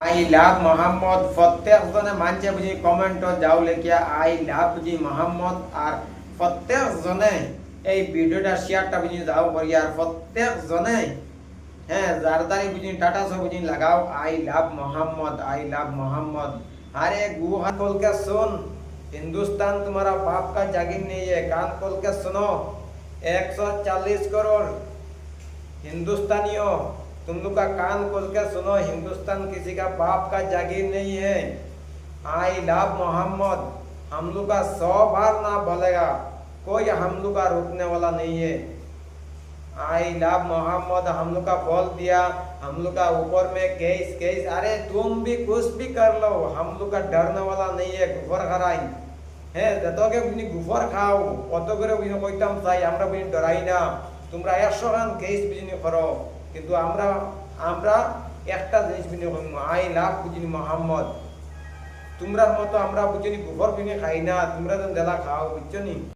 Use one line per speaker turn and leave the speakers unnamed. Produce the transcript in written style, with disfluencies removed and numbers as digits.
I love Mohammad প্রত্যেক জনে মানছে বুঝি কমেন্ট যাও লেখিয়া আই লাভ বুঝি মোহাম্মদ আর প্রত্যেক জনে এই ভিডিওটা শেয়ারটা বুঝি যাও করিয়া আর প্রত্যেক জনে হ্যাঁ জারদারি বুঝি টাটা সব বুঝি লাগাও I love Mohammad I love Mohammad. अरे गुहा खोल के सुन, हिंदुस्तान तुम्हारा बाप का जागीर नहीं है, कान खोल के सुनो। 140 करोड़ हिंदुस्तानियों, तुम लोग का कान खोल के सुनो, हिंदुस्तान किसी का बाप का जागीर नहीं है। आई लव मोहम्मद हम लोग का 100 बार ना बोलेगा, कोई हम लोग का रोकने वाला नहीं है। आई लव मोहम्मद हम लोग का बोल दिया, हम लोग का ऊपर में केस केस, अरे तुम भी कुछ भी कर लो, हम लोग का डरने वाला नहीं है। गुफर खराई है যতকে বুঝি গুফর খাও অত করে বুঝি কইতাম চাই আমরা বুঝি ডরাই না, তোমরা 100 রান কেস বুঝি করো, কিন্তু আমরা আমরা একটা জিনিস বুঝি কইম আই লাভ বুঝি মোহাম্মদ। তোমরার মতো আমরা বুঝি গুফর বুঝি খাই না, তোমরা তো দেলা খাও বুঝছো নি।